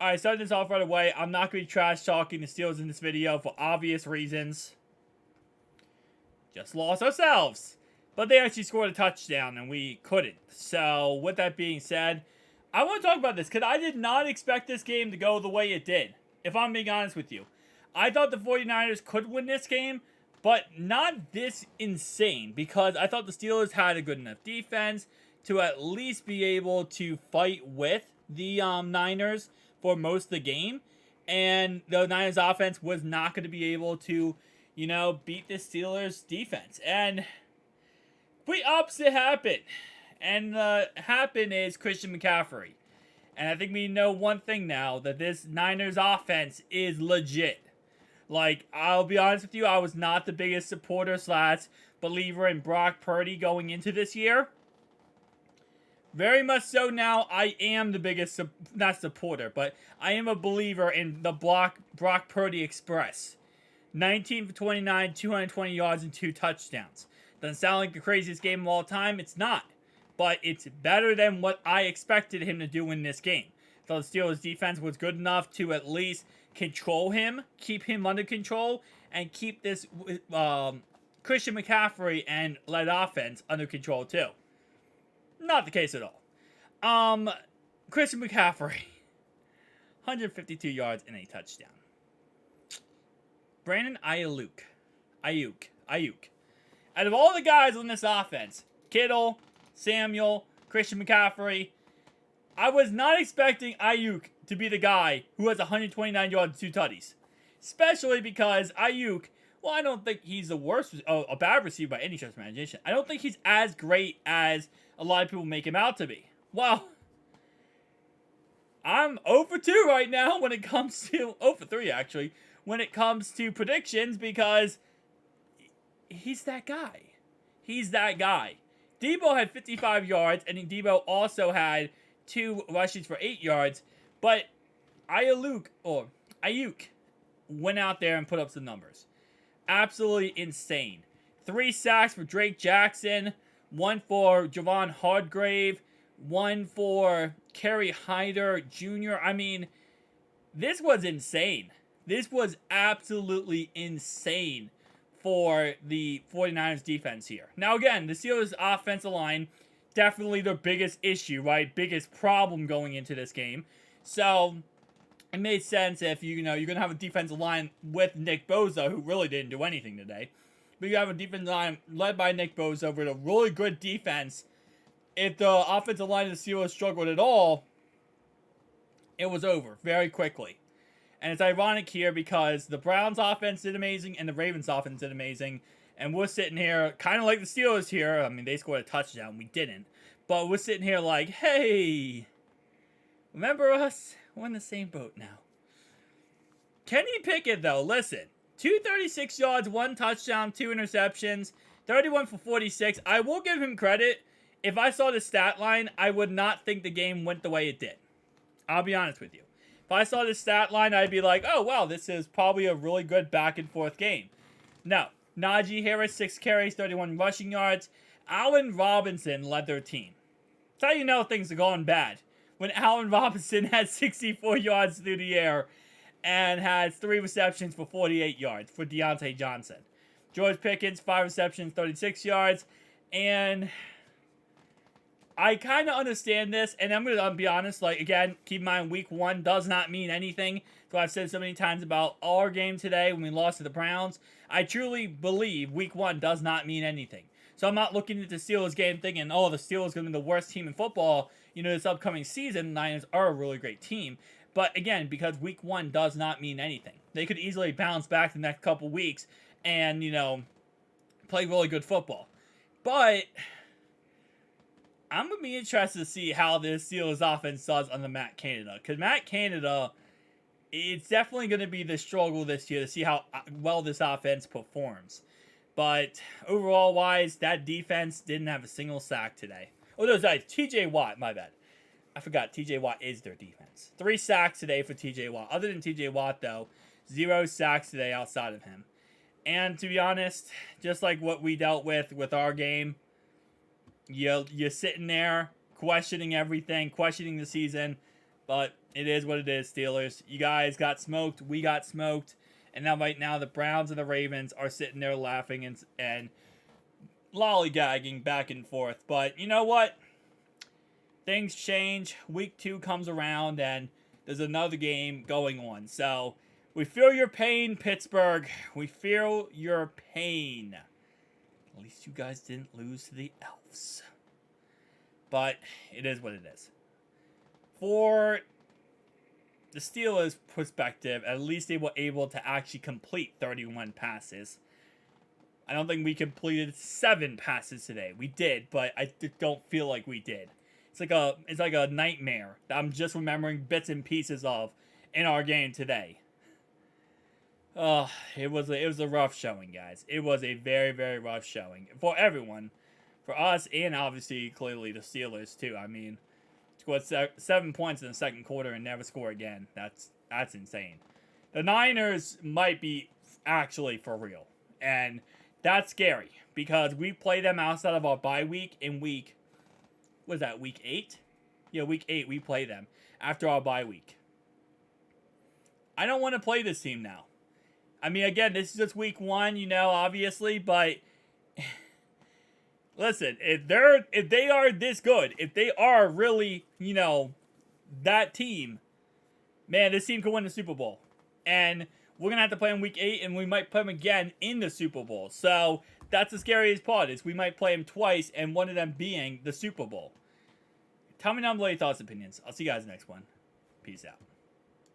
Alright, starting this off right away. I'm not going to be trash talking the Steelers in this video for obvious reasons. Just lost ourselves. But they actually scored a touchdown and we couldn't. So, with that being said, I want to talk about this because I did not expect this game to go the way it did. If I'm being honest with you. I thought the 49ers could win this game, but not this insane. Because I thought the Steelers had a good enough defense to at least be able to fight with the Niners for most of the game. And the Niners offense was not going to be able to, you know, beat the Steelers defense. And the opposite happened. And the happen is Christian McCaffrey. And I think we know one thing now, that this Niners offense is legit. Like, I'll be honest with you, I was not the biggest supporter / believer in Brock Purdy going into this year. Very much so now, I am the biggest, not supporter, but I am a believer in the Brock Purdy Express. 19 for 29, 220 yards and 2 touchdowns. Doesn't sound like the craziest game of all time. It's not. But it's better than what I expected him to do in this game. So the Steelers defense was good enough to at least control him, keep him under control, and keep this Christian McCaffrey and led offense under control too. Not the case at all. Christian McCaffrey, 152 yards and a touchdown. Brandon Ayuk. Out of all the guys on this offense, Kittle, Samuel, Christian McCaffrey, I was not expecting Ayuk to be the guy who has 129 yards and 2 tutties. Especially because Ayuk, well, I don't think he's the worst, a bad receiver by any stretch of imagination. I don't think he's as great as a lot of people make him out to be. Well, I'm 0 for 2 right now when it comes to, 0 for 3 actually, when it comes to predictions because he's that guy. He's that guy. Debo had 55 yards, and Debo also had 2 rushes for 8 yards. But Ayuk went out there and put up some numbers. Absolutely insane. 3 sacks for Drake Jackson, 1 for Javon Hargrave, 1 for Kerry Hyder Jr. I mean, this was insane. This was absolutely insane for the 49ers defense here. Now again, the Steelers offensive line, definitely their biggest issue, right? Biggest problem going into this game. So, it made sense if, you're going to have a defensive line with Nick Bosa, who really didn't do anything today. But you have a defensive line led by Nick Bosa with a really good defense. If the offensive line of the Steelers struggled at all, it was over very quickly. And it's ironic here because the Browns offense did amazing and the Ravens offense did amazing. And we're sitting here, kind of like the Steelers here. I mean, they scored a touchdown. We didn't. But we're sitting here like, hey, remember us? We're in the same boat now. Kenny Pickett, though, listen. 236 yards, 1 touchdown, 2 interceptions, 31 for 46. I will give him credit. If I saw the stat line, I would not think the game went the way it did. I'll be honest with you. If I saw the stat line, I'd be like, oh, wow, this is probably a really good back-and-forth game. No. Najee Harris, 6 carries, 31 rushing yards. Allen Robinson led their team. That's how you know things are going bad. When Allen Robinson had 64 yards through the air and had 3 receptions for 48 yards for Deontay Johnson. George Pickens, 5 receptions, 36 yards. And I kind of understand this, and I'm going to be honest, like, again, keep in mind, week 1 does not mean anything. So I've said so many times about our game today when we lost to the Browns. I truly believe week 1 does not mean anything. So I'm not looking at the Steelers game thinking, oh, the Steelers are going to be the worst team in football, this upcoming season. The Niners are a really great team. But again, because week 1 does not mean anything. They could easily bounce back the next couple weeks and, play really good football. But I'm going to be interested to see how this Steelers offense does under Matt Canada. Because Matt Canada, it's definitely going to be the struggle this year to see how well this offense performs. But overall wise, that defense didn't have a single sack today. Oh, no, sorry, TJ Watt, my bad. I forgot TJ Watt is their defense. 3 sacks today for TJ Watt. Other than TJ Watt, though, 0 sacks today outside of him. And to be honest, just like what we dealt with our game, you're sitting there questioning everything, questioning the season. But It is what it is, Steelers. You guys got smoked. We got smoked. And now, right now, the Browns and the Ravens are sitting there laughing and lollygagging back and forth. But you know what? Things change. Week 2 comes around, and there's another game going on. So, we feel your pain, Pittsburgh. We feel your pain. At least you guys didn't lose to the Elves. But it is what it is. For the Steelers' perspective, at least they were able to actually complete 31 passes. I don't think we completed 7 passes today. We did, but I don't feel like we did. It's like a nightmare that I'm just remembering bits and pieces of in our game today. It was a rough showing, guys. It was a very, very rough showing for everyone, for us, and obviously clearly the Steelers too. I mean, scored 7 points in the second quarter and never score again. That's insane. The Niners might be actually for real, and that's scary because we play them outside of our bye week in week. Was that week 8? Yeah, week 8 we play them after our bye week. I don't want to play this team now. I mean, again, this is just week 1, obviously, but listen, if they are this good, if they are really, that team, man, this team could win the Super Bowl. And we're going to have to play in week 8, and we might play them again in the Super Bowl. So that's the scariest part, is we might play them twice, and one of them being the Super Bowl. Tell me down below your thoughts and opinions. I'll see you guys next one. Peace out.